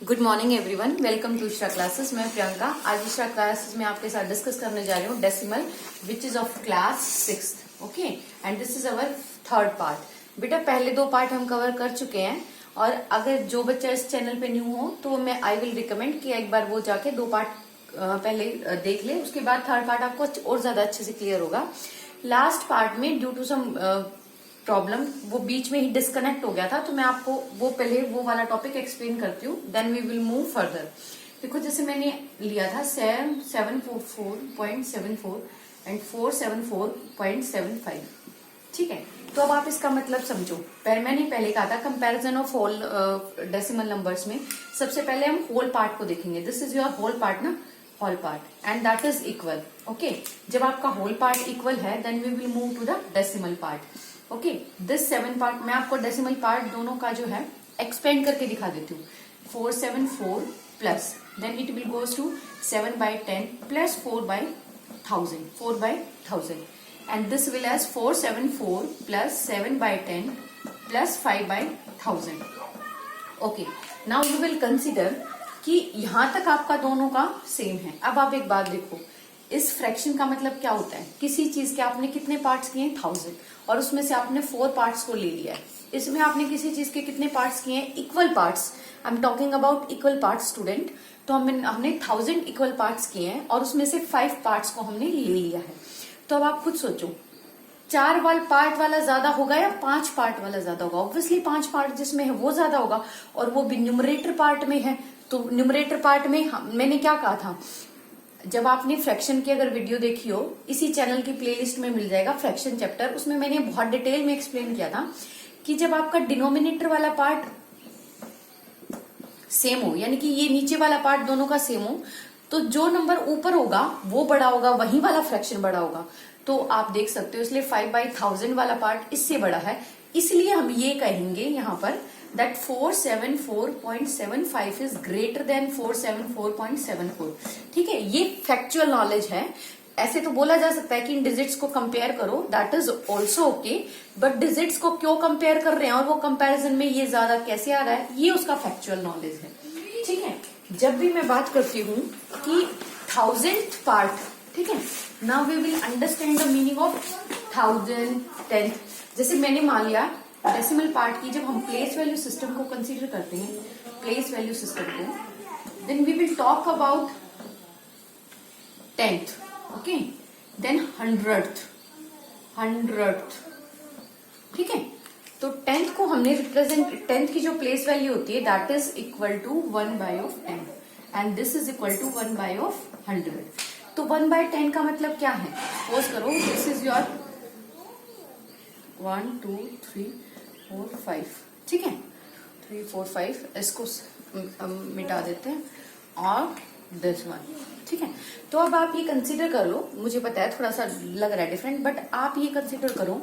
Good morning everyone, welcome to Ishra classes. मैं प्रियंका। आज Ishra classes में आपके साथ डिस्कस करने जा रही हूँ decimal which is of class 6th। Okay, and this is our third part. बेटा पहले दो पार्ट हम कवर कर चुके हैं, और अगर जो बच्चा इस चैनल पे न्यू हो तो मैं आई विल रिकमेंड कि एक बार वो जाके दो पार्ट पहले देख ले, उसके बाद थर्ड पार्ट आपको और ज्यादा अच्छे से क्लियर होगा। लास्ट पार्ट में ड्यू टू सम प्रॉब्लम वो बीच में ही डिस्कनेक्ट हो गया था, तो मैं आपको वो पहले वो वाला टॉपिक एक्सप्लेन करती हूँ, then we will move further. देखो जैसे मैंने लिया था 744.74 एंड 474.75, ठीक है। तो अब आप इसका मतलब समझो। मैंने पहले कहा था comparison of whole decimal numbers में सबसे पहले हम होल पार्ट को देखेंगे। This is your whole part ना, whole part, and that is equal. Okay, जब आपका होल पार्ट इक्वल है then we will move to the decimal part. Okay, this 7 part मैं आपको डेसिमल पार्ट दोनों का जो है एक्सपेंड करके दिखा देती हूँ। 474 plus then it will goes to 7/10 plus 4/1000 and this will as 474 plus 7/10 plus 5/1000। Okay, now you will consider कि यहां तक आपका दोनों का सेम है। अब आप एक बात देखो, इस फ्रैक्शन का मतलब क्या होता है? किसी चीज के आपने कितने पार्ट्स किए हैं? 1000, और उसमें से आपने 4 पार्ट्स को ले लिया है। इसमें आपने किसी चीज के कितने पार्ट्स किए हैं? Equal parts. I am talking about equal parts student. तो हमने 1000 इक्वल पार्ट्स किए हैं, और उसमें से 5 पार्ट्स को हमने ले लिया है। तो अब आप खुद सोचो, 4 पार्ट वाला ज्यादा होगा या 5 पार्ट वाला ज्यादा होगा? ऑब्वियसली 5 पार्ट जिसमें है वो ज्यादा होगा, और वो भी न्यूमरेटर पार्ट में है। तो न्यूमरेटर पार्ट में मैंने क्या कहा था, जब आपने फ्रैक्शन की अगर वीडियो देखी हो, इसी चैनल की प्लेलिस्ट में मिल जाएगा फ्रैक्शन चैप्टर, उसमें मैंने बहुत डिटेल में एक्सप्लेन किया था कि जब आपका डिनोमिनेटर वाला पार्ट सेम हो, यानी कि ये नीचे वाला पार्ट दोनों का सेम हो, तो जो नंबर ऊपर होगा वो बड़ा होगा, वही वाला फ्रैक्शन बड़ा होगा। तो आप देख सकते हो, इसलिए 5/1000 वाला पार्ट इससे बड़ा है। इसलिए हम ये कहेंगे यहाँ पर that 474.75 is greater than 474.74। ठीक है, ये फैक्चुअल नॉलेज है। ऐसे तो बोला जा सकता है कि इन डिजिट्स को कंपेयर करो, that is also okay, but digits को क्यों कंपेयर कर रहे हैं और वो कंपैरिजन में ये ज्यादा कैसे आ रहा है, ये उसका फैक्चुअल नॉलेज है। ठीक है, जब भी मैं बात करती हूँ कि 1000th पार्ट, ठीक है, now we will understand the meaning of 1000, 10th। जैसे मैंने मान लिया डेसिमल पार्ट की, जब हम प्लेस वैल्यू सिस्टम को कंसीडर करते हैं, प्लेस वैल्यू सिस्टम को, then we will talk about 10th, okay, then 100th, ठीक है। तो 10th को हमने रिप्रेजेंट, 10th की जो प्लेस वैल्यू होती है that is equal to 1/10 and this is equal to 1/100। तो 1/10 का मतलब क्या है? सपोज करो दिस इज योर 1 2 3 4 5, ठीक है, 3 4 5, इसको मिटा देते हैं, और दिस वन, ठीक है। तो अब आप ये कंसीडर कर लो, मुझे पता है थोड़ा सा लग रहा है डिफरेंट, बट आप ये कंसीडर करो,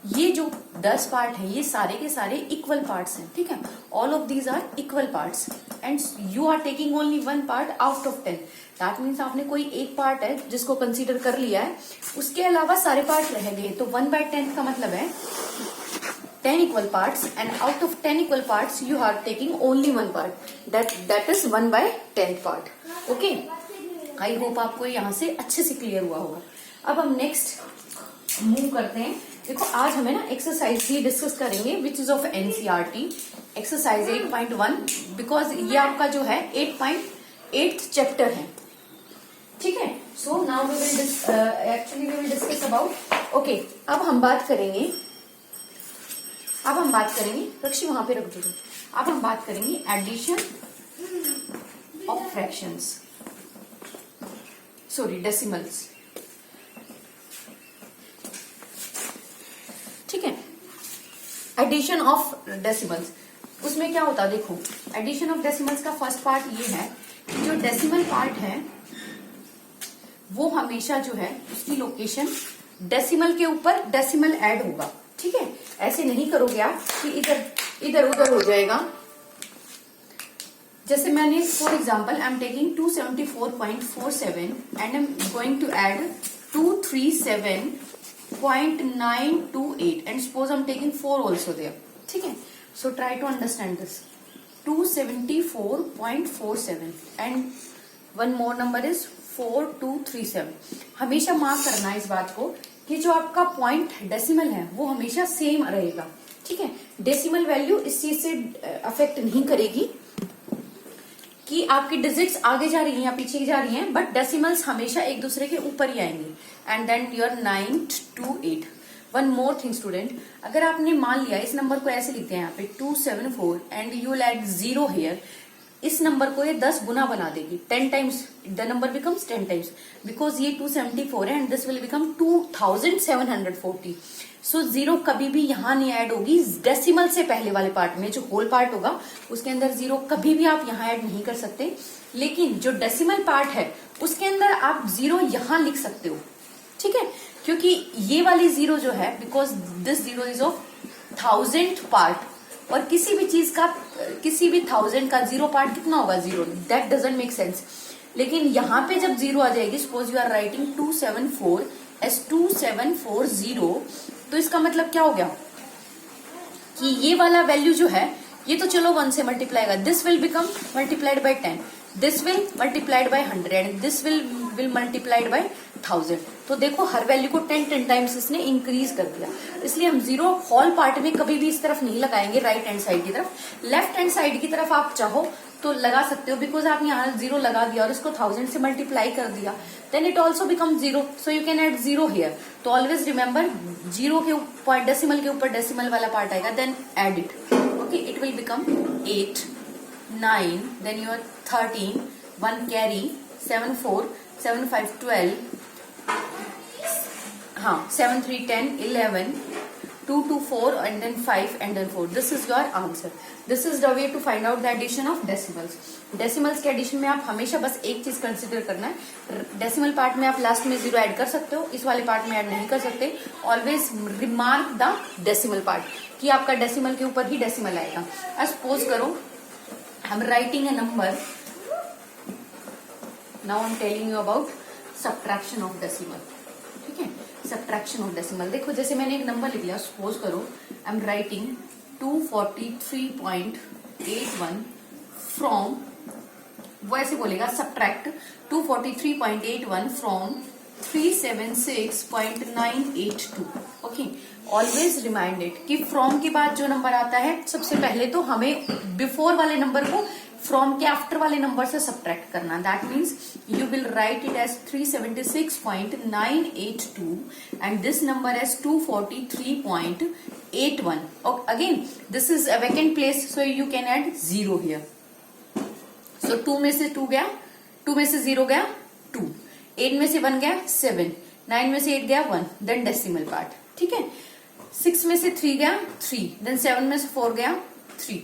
ये जो 10 पार्ट है ये सारे के सारे इक्वल पार्ट्स हैं, ठीक है। All of these are equal parts and you are taking only 1 part out of 10। That means आपने कोई एक पार्ट है जिसको कंसीडर कर लिया है, उसके अलावा सारे पार्ट रह गए। तो 1/10 का मतलब है 10 equal parts, and out of 10 equal parts you are taking only 1 part, that is 1/10 part। Okay, I hope आपको यहाँ से अच्छे से क्लियर हुआ होगा। अब हम नेक्स्ट मूव करते हैं। देखो आज हमें ना एक्सरसाइज ही डिस्कस करेंगे which is of NCERT, exercise 8.1, because ये आपका जो है 8.8 चैप्टर है, ठीक है। So now we will discuss about, okay, अब हम बात करेंगे रक्षी वहां पे रख दो। अब हम बात करेंगे addition of fractions, sorry decimals, ठीक है। एडिशन ऑफ डेसिमल्स, उसमें क्या होता है? देखो, एडिशन ऑफ डेसिमल्स का फर्स्ट पार्ट ये है कि जो डेसिमल पार्ट है वो हमेशा जो है उसकी लोकेशन डेसिमल के ऊपर डेसिमल ऐड होगा, ठीक है। ऐसे नहीं करोगे आप कि इधर उधर हो जाएगा। जैसे मैंने for example I am taking 274.47 and I am going to add 237.928 and suppose I am taking 4 also there, ठीक है। So try to understand this. 274.47 and one more number is 4237। हमेशा मार्क करना है इस बात को कि जो आपका पॉइंट डेसिमल है वो हमेशा सेम रहेगा, ठीक है। डेसिमल वैल्यू इस चीज से अफेक्ट नहीं करेगी कि आपकी डिजिट्स आगे जा रही हैं या पीछे जा रही हैं, बट डेसिमल्स हमेशा एक दूसरे के ऊपर ही आएंगे। And then your 9 to 8। One more thing student, अगर आपने मान लिया इस नंबर को ऐसे लिखते हैं यहाँ पे 274 and you will add 0 here, इस नंबर को ये 10 गुना बना देगी, 10 times the number becomes 10 times, because ये 274 है एंड दिस विल बिकम 2740। सो 0 कभी भी यहाँ नहीं ऐड होगी डेसिमल से पहले वाले पार्ट में, जो होल पार्ट होगा उसके अंदर 0 कभी भी आप यहाँ ऐड नहीं कर सकते। लेकिन जो डेसिमल पार्ट है उसके अंदर आप 0 यहाँ लिख सकते हो, ठीक है, क्योंकि ये वाली 0 जो है, because this 0 is of 1000th part, और किसी भी चीज का, किसी भी 1000 का 0 पार्ट कितना होगा 0, दैट डजंट मेक सेंस। लेकिन यहाँ पे जब 0 आ जाएगी, suppose you are writing 274 as 2740, तो इसका मतलब क्या हो गया कि ये वाला वैल्यू जो है ये तो चलो 1 से मल्टीप्लाई होगा, this will become multiplied by 10, this will multiplied by 100, this will multiplied by 1000। तो देखो हर वैल्यू को 10 टाइम्स इसने इंक्रीज कर दिया। इसलिए हम 0 होल पार्ट में कभी भी इस तरफ नहीं लगाएंगे, राइट हैंड साइड की तरफ। लेफ्ट हैंड साइड की तरफ आप चाहो तो लगा सकते हो, बिकॉज आप यहाँ 0 लगा दिया और इसको 1000 से मल्टीप्लाई कर दिया, then it also become 0, so you can add 0 here. तो ऑलवेज रिमेंबर 0 के ऊपर डेसिमल के ऊपर डेसिमल वाला पार्ट आएगा, then add it, okay. It will become 8, 9, then your 13, 1 carry, 7 4, 7 5 12, हाँ 7 3 10 11, 2 2 4 and then 5 and then 4. This is your answer. This is the way to find out the addition of decimals. Decimals के addition में आप हमेशा बस एक चीज consider करना है, डेसिमल पार्ट में आप लास्ट में 0 ऐड कर सकते हो, इस वाले पार्ट में ऐड नहीं कर सकते। Always remark the decimal part कि आपका डेसिमल के ऊपर ही डेसिमल आएगा। सपोज करो I am writing a number, now I am telling you about subtraction of decimal, ठीक है। सब्ट्रैक्शन ऑफ डेसिमल, देखो जैसे मैंने एक नंबर लिख लिया, सपोज करो आई एम राइटिंग 243.81 फ्रॉम, वो ऐसे बोलेगा subtract 243.81 from 376.982, okay. Always reminded कि फ्रॉम के बाद जो नंबर आता है सबसे पहले तो हमें बिफोर वाले नंबर को फ्रॉम के आफ्टर वाले नंबर से सब्ट्रैक्ट करना। That means you will write it as 376.982 and this number as 243.81। Again this is a vacant place, so you can add 0 here. So 2 में से 2 गया, 2 में से 0 गया 2, 8 में से 1 गया 7, 9 में से 8 गया 1, देन डेसिमल पार्ट, ठीक है। 6 में से 3 गया 3, देन 7 में से 4 गया 3,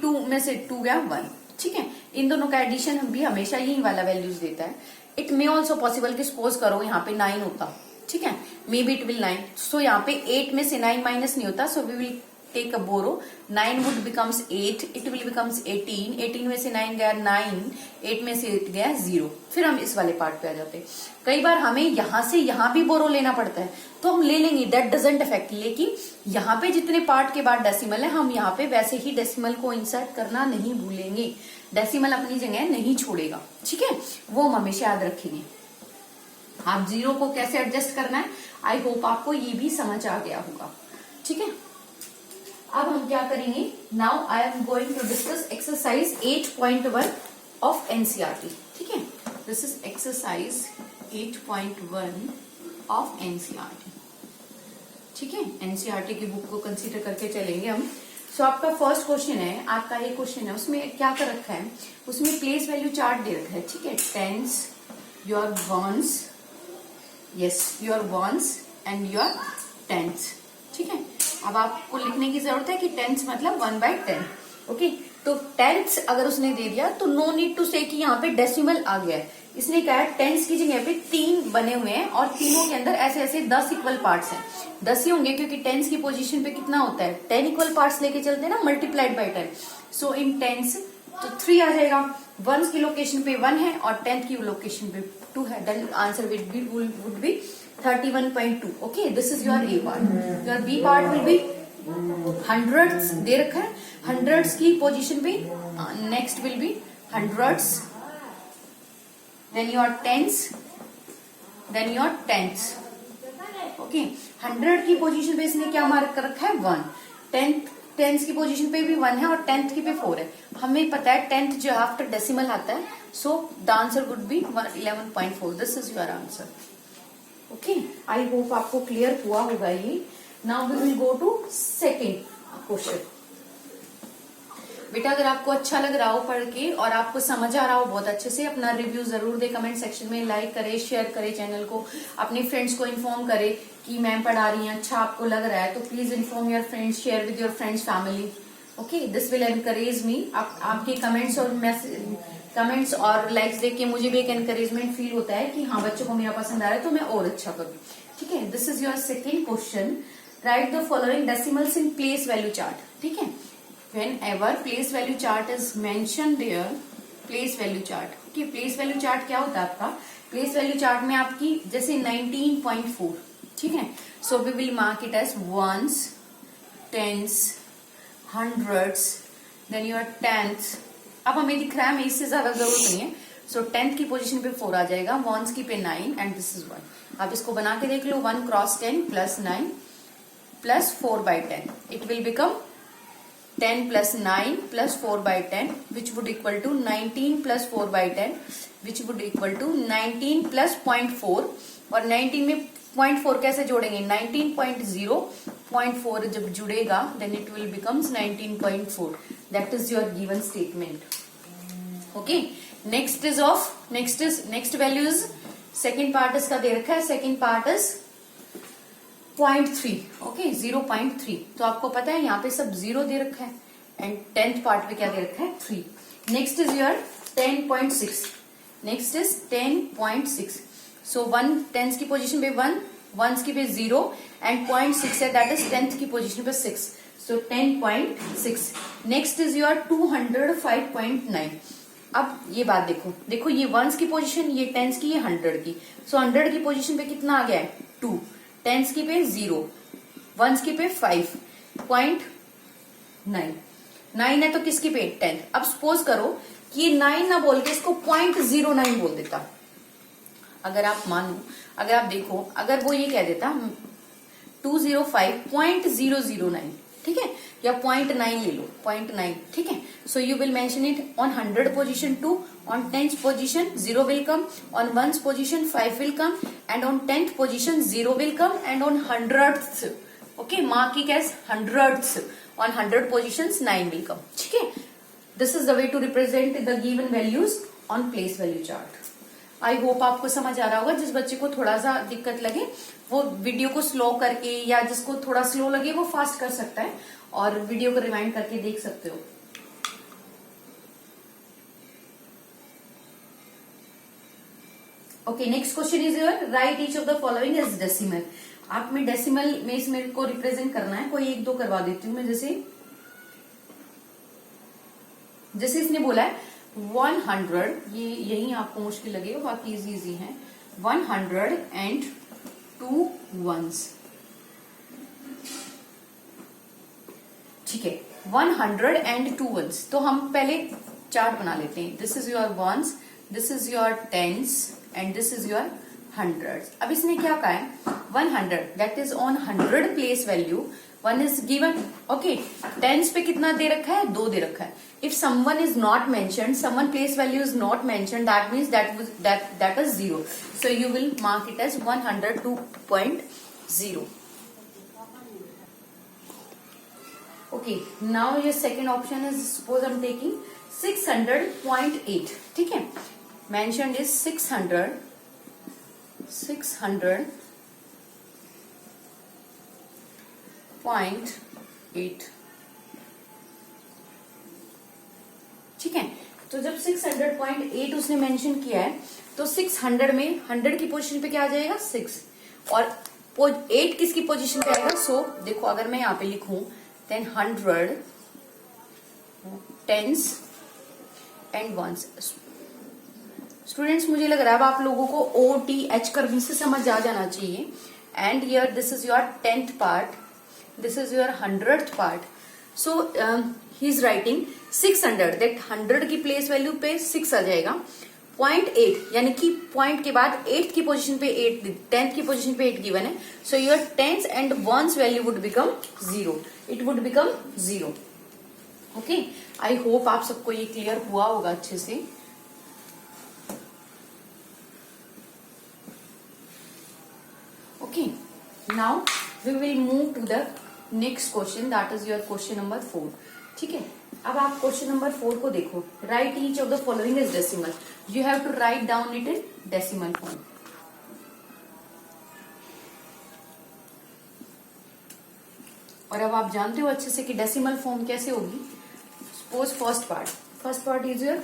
2 में से 2 गया 1, ठीक है। इन दोनों का एडिशन हम भी हमेशा यही वाला वैल्यूज देता है। इट मे ऑल्सो पॉसिबल कि सपोज करो यहाँ पे 9 होता, ठीक है, may be it will 9, so यहाँ पे 8 में से 9 माइनस नहीं होता, so we will take a borrow, 9 would becomes 8, it will becomes 18, 18 में से 9 गया 9, 8 में से 8 गया 0। फिर हम इस वाले पार्ट पे आ जाते हैं। कई बार हमें यहाँ से यहाँ भी बोरो लेना पड़ता है तो हम ले लेंगे, दैट डजंट अफेक्ट। लेकिन यहाँ पे जितने पार्ट के बाद डेसिमल है हम यहाँ पे वैसे ही डेसिमल को इंसर्ट करना नहीं भूलेंगे, डेसिमल अपनी जगह नहीं छोड़ेगा, ठीक है, वो हम हमेशा याद रखेंगे। आप 0 को कैसे एडजस्ट करना है, आई होप आपको ये भी समझ आ गया होगा, ठीक है। अब हम क्या करेंगे, now I am going to discuss exercise 8.1 of NCERT, ठीक है। This is exercise 8.1 of NCERT, ठीक है। एनसीईआरटी की बुक को कंसीडर करके चलेंगे हम। सो आपका फर्स्ट क्वेश्चन है, आपका ये क्वेश्चन है, उसमें क्या कर रखा है, उसमें प्लेस वैल्यू चार्ट दे रखा है, ठीक है। Tens, your ones, yes your ones and your tens, ठीक है। अब आपको लिखने की जरूरत है कि टेंस मतलब 1/10, ओके। तो टेंस अगर उसने दे दिया तो नो नीड टू से कि यहाँ पे डेसिमल आ गया है। इसने कहा है टेंस की जगह पे 3 बने हुए हैं और तीनों के अंदर ऐसे ऐसे 10 इक्वल पार्ट्स हैं। 10 ही होंगे क्योंकि टेंस की पोजीशन पे कितना होता है, 10 इक्वल पार्ट्स लेके चलते हैं ना, multiplied by 10। So in tens तो 3 आ जाएगा, वंस की लोकेशन पे 1 है और 10th की लोकेशन पे 2 है, then answer would be 31.2, okay, this is your A part. Your B part will be hundreds दे रखा है, हंड्रेड्स की पोजीशन पे next will be hundreds, then your tens, then your tenths. Okay, 100 की position पे इसने क्या मार्क कर रखा है 1, टेंथ की पोजीशन पे भी 1 है और 10th की पे 4 है। हमें पता है 10th जो आफ्टर डेसिमल आता है, so the answer would be 11.4। This is your answer. Okay, I hope आपको क्लियर हुआ होगा ये। Now we will go to second question. बेटा अगर आपको अच्छा लग रहा हो पढ़ के और आपको समझ आ रहा हो बहुत अच्छे से, अपना रिव्यू जरूर दे कमेंट सेक्शन में, लाइक करे, शेयर करे चैनल को, अपने फ्रेंड्स को इन्फॉर्म करे कि मैम पढ़ा रही हैं, अच्छा आपको लग रहा है तो please inform your friends, share with your friends family. Okay, this will encourage me. आपके कमेंट्स और लाइक्स देख के मुझे भी एक एनकरेजमेंट फील होता है कि हाँ बच्चों को मेरा पसंद आ रहा है तो मैं और अच्छा करूँ। ठीक है, this is your second question. Right the following decimals in place value chart. ठीक है, whenever place value chart is mentioned there, place value chart, okay, place value chart क्या होता है आपका? place value chart में आपकी जैसे 19.4, ठीक है, so we will mark it as ones, tens, hundreds, then your tenths। अब हमें दिख रहा है, हमें इससे ज्यादा जरूरत नहीं है, so 10th की पोजीशन पे 4 आ जाएगा, ones की पे 9 and this is 1। आप इसको बना के देख लो, 1 cross 10 plus 9 plus 4/10, it will become 10 plus 9 plus 4/10 which would equal to 19 plus 4/10 which would equal to 19 plus 0.4। और 19 में 0.4 कैसे जोड़ेंगे? 19.0 0.4 जब जुड़ेगा then it will becomes 19.4। that is your given statement। okay, next value is second part इसका दे रखा है, second part is 0.3। Okay, 0.3। तो आपको पता है यहाँ पे सब 0 दे रखा है एंड 10th पार्ट पे क्या दे रखा है 3। Next is your 10.6। Next is 10.6। So 1 10th की पोजीशन पे 1, 1s की पे 0 एंड 0.6 है, दैट इज 10th की पोजीशन पे 6। सो 10.6। Next is your 205.9। अब ये बात देखो ये 1s की पोजीशन, ये 10th की, ये 100 की। सो 100 की पोजीशन पे कितना आ गया है 2, 10th की पे 0, 1s की पे 5.9, 9 है तो किसकी पे 10th। अब सपोज करो कि ये 9 ना बोल के इसको 0.09 बोल देता। अगर आप मानो, अगर आप देखो, अगर वो ये कह देता 205.009, ठीक है, या 0.9 ले लो, 0.9, ठीक है। So you will mention it on 100 position 2, on 10th position 0 will come, on 1's position 5 will come, and on 10th position 0 will come, and on 100th, okay, mark it as 100th, on 100 positions 9 will come। ठीक है, this is the way to represent the given values on place value chart। I hope आपको समझ आ रहा होगा। जिस बच्चे को थोड़ा सा दिक्कत लगे वो वीडियो को स्लो करके, या जिसको थोड़ा स्लो लगे वो फास्ट कर सकता है और वीडियो को रिवाइंड करके देख सकते हो। Okay, next question is your right each of the following is decimal. आप में डेसिमल में इसमें को रिप्रेजेंट करना है, कोई 1-2 करवा देती हूँ मैं। जैसे इसने बोला है 100, ये यही आपको मुश्किल लगेगा, बाकी इजी है। 102 ones, ठीक है, 102 ones। तो हम पहले चार्ट बना लेते हैं। This is your ones, this is your tens and this is your hundreds। अब इसने क्या कहा है 100, that is on 100 place value 1 is given. Okay, tens पे कितना दे रखा है 2 दे रखा है। If someone is not mentioned, someone place value is not mentioned, that means that is 0। So you will mark it as 102.0। Okay, now your second option is, suppose I am taking 600.8, ठीक है, mentioned is 600.8, ठीक है। तो जब 600.8 उसने mention किया है तो 600 में 100 की पोजीशन पे क्या आ जाएगा 6, और 8 किसकी पोजीशन पे आएगा। सो देखो, अगर मैं यहाँ पे लिखूं 100 टेंस एंड वंस। स्टूडेंट्स, मुझे लग रहा है अब आप लोगों को OTH करने से समझ आ जाना चाहिए। And here this is your 10th part, this is your 100th part. So he is writing 600, that 100 की प्लेस वैल्यू पे 6 आ जाएगा. 0.8 यानी कि पॉइंट के बाद 8th की पोजीशन पे 8, 10th की पोजीशन पे 8 गिवन है. So your tens and ones value would become 0. It would become 0. Okay, I hope आप सबको ये क्लियर हुआ होगा अच्छे से. Okay, now we will move to the next question, that is your question number 4. ठीक है, अब आप क्वेश्चन नंबर 4 को देखो. Write each of the following is decimal. You have to write down it in decimal form. और अब आप जानते हो अच्छे से कि डेसिमल फॉर्म कैसे होगी. Suppose first part is your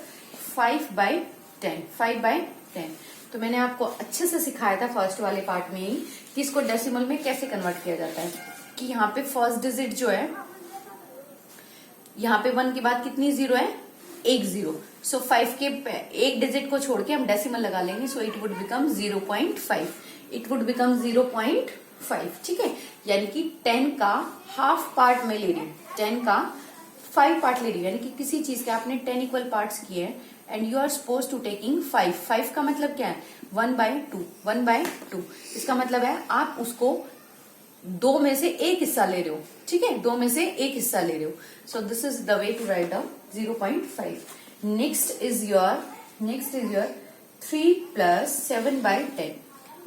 5/10. 5/10. तो मैंने आपको अच्छे से सिखाया था फर्स्ट वाले पार्ट में ही कि इसको डेसिमल में कैसे कन्वर्ट किया जाता है. कि यहाँ पे फर्स्ट डिजिट जो है, यहाँ पे 1 के बाद कितनी जीरो है, एक जीरो. सो 5 के एक डिजिट को छोड़ के हम डेसिमल लगा लेंगे. So it would become 0.5. It would become 0.5. ठीक है, यानी कि 10 का हाफ पार्ट में ले रही हूँ, 10 का 5 पार्ट ले रही हूँ. यानी कि किसी चीज के आपने 10 इक्वल पार्ट्स किए हैं and you are suppose to taking 5. 5 का मतलब क्या है, 1/2. 1/2 इसका मतलब है आप उसको 2 में से एक हिस्सा ले रहे हो. ठीक है, 2 में से एक हिस्सा ले रहे हो. So this is the way to write down 0.5. Next is your 3 plus 7/10.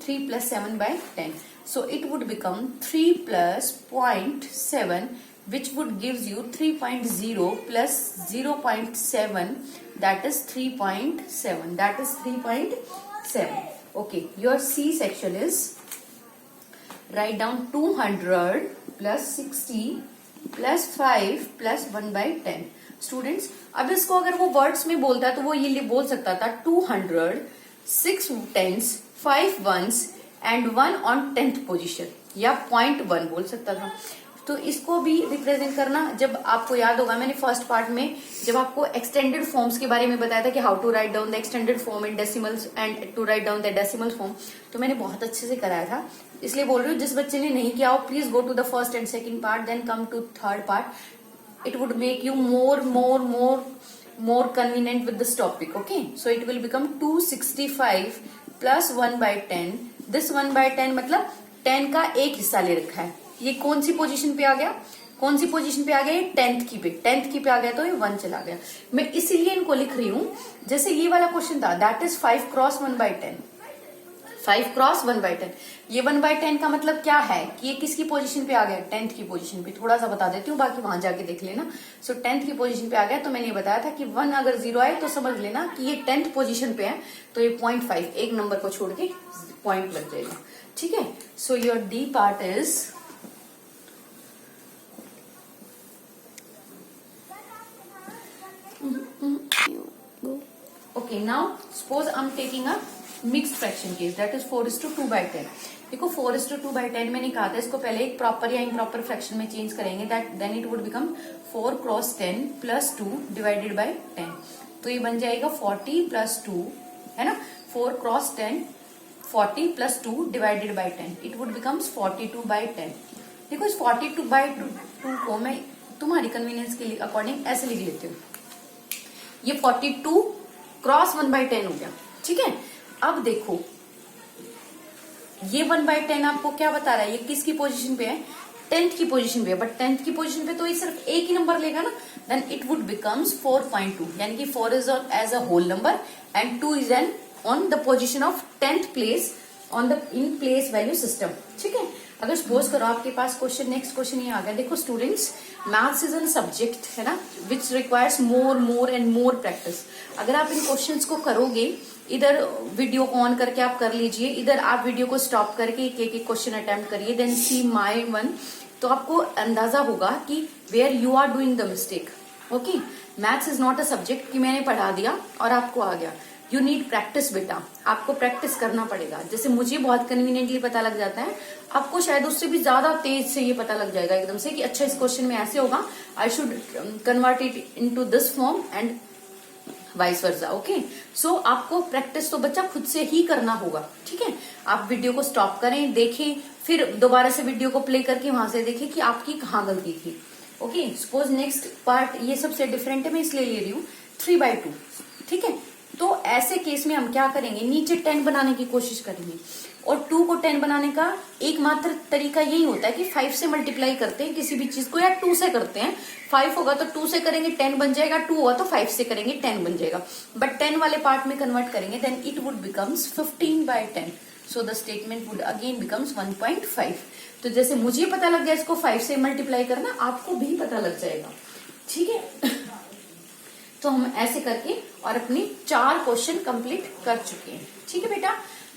3 plus 7/10. So it would become 3 plus 0.7, which would gives you 3.0 plus 0.7, that is 3.7. That is 3.7. Okay, your C section is write down 200 plus 60 plus 5 plus 1/10. Students, अब इसको अगर वो words में बोलता है तो वो ये बोल सकता था 200, 6 10s, 5 1s and 1 on 10th position, या 0.1 बोल सकता था. तो इसको भी रिप्रेजेंट करना, जब आपको याद होगा मैंने फर्स्ट पार्ट में जब आपको एक्सटेंडेड फॉर्म्स के बारे में बताया था कि how to write down the extended form in decimals and to write down the decimal form, तो मैंने बहुत अच्छे से कराया था. इसलिए बोल रही हूँ, जिस बच्चे ने नहीं किया हो please go to the first and second part, then come to third part. It would make you more convenient with this topic. Okay, so it will become 265 plus 1/10. This 1/10 मतलब 10 का एक हिस्सा ले रखा है. ये कौन सी पोजीशन पे आ गया, कौन सी पोजीशन पे आ गया, ये 10th की पे, 10th की पे आ गया तो ये 1 चला गया. मैं इसीलिए इनको लिख रही हूँ जैसे ये वाला क्वेश्चन था, दैट इज 5 क्रॉस 1/10. 5 क्रॉस 1/10. ये 1/10 का मतलब क्या है कि ये किसकी पोजीशन पे आ गया, 10th की पोजीशन पे. थोड़ा सा बता देती हूँ, बाकी वहां जाके देख लेना. सो 10th की पोजीशन पे आ गया. तो मैंने ये बताया था कि 1 अगर 0 आए तो समझ लेना कि ये 10th पोजीशन पे है, तो ये 0.5 एक नंबर को छोड़ के पॉइंट लग जाएगा. ठीक है, so your D part is okay. Now suppose I'm taking a mixed fraction case, that is 4:2/10. देखो 4:2/10 मैंने कहा था इसको पहले एक प्रॉपर या इम्प्रॉपर फ्रैक्शन में चेंज करेंगे, that then it would become 4 cross 10 plus 2 divided by 10. तो ये बन जाएगा 40 प्लस 2, है ना, 4 cross 10 40 plus 2 divided by 10. It would becomes 42/10. देखो इस 42/2 को मैं तुम्हारी कन्वीनियंस के अकॉर्डिंग ऐसे लिख लेती हूँ. ये 42 क्रॉस 1/10 हो गया. ठीक है, अब देखो ये 1/10 आपको क्या बता रहा है, ये किसकी पोजीशन पे है, 10th की पोजीशन पे है. बट 10th की पोजीशन पे तो ये सिर्फ एक ही नंबर लेगा ना, देन इट वुड बिकम्स 4.2. यानी कि 4 is as a whole number and 2 is an on the position of 10th place on the in place value system. ठीक है, अगर सपोज करो आपके पास क्वेश्चन, नेक्स्ट क्वेश्चन ये आ गया. देखो students, maths is an subject, है ना, which requires more and more practice. अगर आप इन क्वेश्चंस को करोगे, इधर वीडियो को ऑन करके आप कर लीजिए, इधर आप वीडियो को स्टॉप करके एक एक क्वेश्चन अटेम्प्ट करिए, देन सी माय वन, तो आपको अंदाजा होगा कि where you are doing the mistake. Okay, maths is not a subject कि मैंने पढ़ा दिया और आपको आ गया. यू नीड प्रैक्टिस बेटा, आपको प्रैक्टिस करना पड़ेगा. जैसे मुझे बहुत कन्वीनियंटली पता लग जाता है, आपको शायद उससे भी ज्यादा तेज से ये पता लग जाएगा एकदम से कि अच्छा इस क्वेश्चन में ऐसे होगा, I should convert it into this form and vice versa. Okay, so आपको प्रैक्टिस तो बच्चा खुद से ही करना होगा. ठीक है, आप वीडियो को स्टॉप करें, देखें, फिर दोबारा से वीडियो को प्ले करके वहां से देखें कि आपकी कहाँ गलती थी। ओके, सपोज नेक्स्ट पार्ट ये सबसे डिफरेंट है, मैं इसलिए ले रही हूँ 3/2। ठीक है, तो ऐसे केस में हम क्या करेंगे, नीचे 10 बनाने की कोशिश करेंगे। और 2 को 10 बनाने का एकमात्र तरीका यही होता है कि 5 से मल्टीप्लाई करते हैं किसी भी चीज को, या 2 से करते हैं। 5 होगा तो 2 से करेंगे 10 बन जाएगा, 2 होगा तो 5 से करेंगे 10 बन जाएगा। बट 10 वाले पार्ट में कन्वर्ट करेंगे then it would becomes 15/10। So the statement would again becomes 1.5। तो जैसे मुझे पता लग गया इसको 5 से मल्टीप्लाई करना, आपको भी पता लग जाएगा। ठीक है, तो हम ऐसे करके और अपने 4 क्वेश्चन कंप्लीट कर चुके हैं। ठीक है बेटा,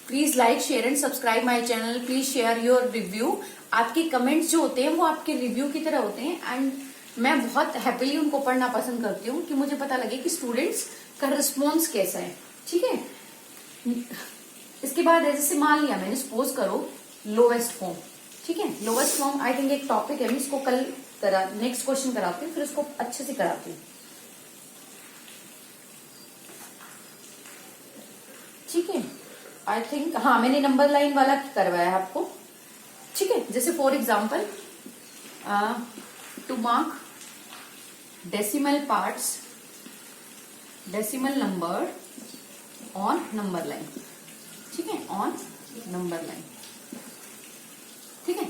please like share and subscribe my channel, please share your review. आपके कमेंट्स जो होते हैं वो आपके रिव्यू की तरह होते हैं एंड मैं बहुत हैप्पीली उनको पढ़ना पसंद करती हूँ कि मुझे पता लगे कि स्टूडेंट्स का रिस्पॉन्स कैसा है। ठीक है, इसके बाद जैसे मान लिया मैंने, सपोज करो लोवेस्ट फॉर्म। ठीक है, लोवेस्ट फॉर्म आई थिंक एक टॉपिक है, मैं इसको कल नेक्स्ट क्वेश्चन कराती हूँ, फिर इसको अच्छे से कराती हूँ। ठीक है, आई थिंक हाँ मैंने नंबर लाइन वाला करवाया है आपको। ठीक है, जैसे for example to mark decimal parts, decimal number on number line. ठीक है, ऑन नंबर लाइन। ठीक है,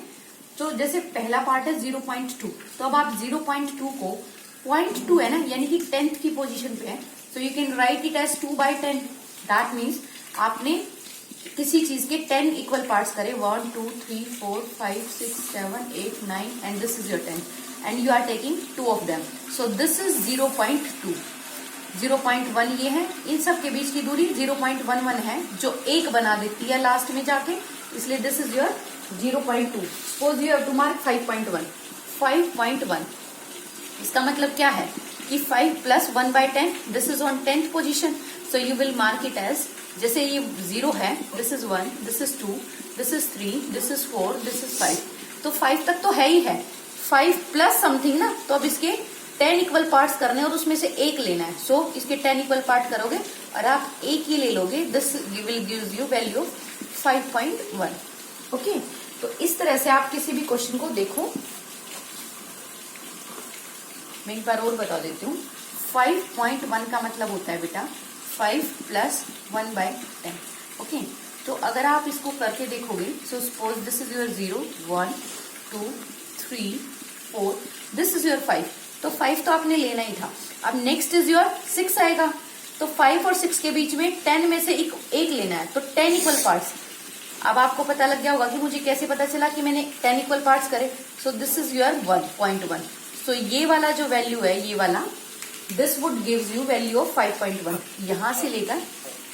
तो जैसे पहला पार्ट है 0.2, तो अब आप 0.2 को 0.2 है ना, यानी कि 10th की पोजीशन पे है, so you can write it as 2/10। That means आपने किसी चीज के 10 इक्वल पार्ट्स करे, 1 2 3 4 5 6 7 8 9 and this is your 10 and you are taking 2 of them. So this is 0.2। 0.1 ये है, इन सब के बीच की दूरी 0.11 है जो 1 बना देती है लास्ट में जाके, इसलिए this is your 0.2। Suppose you have to mark 5.1। 5.1 इसका मतलब क्या है कि 5 + 1/10, this is on 10th position, so you will mark it as, जैसे ये 0 है, this is 1, this is 2, this is 3, this is 4, this is 5। तो 5 तक तो है ही है, 5 प्लस समथिंग ना, तो अब इसके 10 इक्वल पार्ट्स करने और उसमें से 1 लेना है। सो इसके 10 इक्वल पार्ट करोगे और आप 1 ही ले लोगे, this will give you value 5.1। Okay, तो इस तरह से आप किसी भी क्वेश्चन को देखो। मैं एक बार और बता देती हूँ, 5.1 का मतलब होता है बेटा 5 + 1/10। ओके, तो अगर आप इसको करके देखोगे, so suppose this is your 0 1 2 3 4, this is your 5, तो 5 तो आपने लेना ही था। अब नेक्स्ट इज योर 6 आएगा, तो 5 और 6 के बीच में 10 में से एक लेना है, तो 10 इक्वल पार्ट्स। अब आपको पता लग गया होगा कि मुझे कैसे पता चला कि मैंने 10 इक्वल पार्ट्स करे। सो दिस इज योर 1.1। सो ये वाला जो वैल्यू है, ये वाला, this would gives you value of 5.1, यहां से लेकर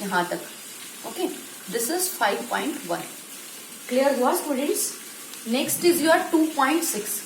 यहां तक। Okay, this is 5.1। क्लियर हुआ स्टूडेंट्स? Next is your 2.6।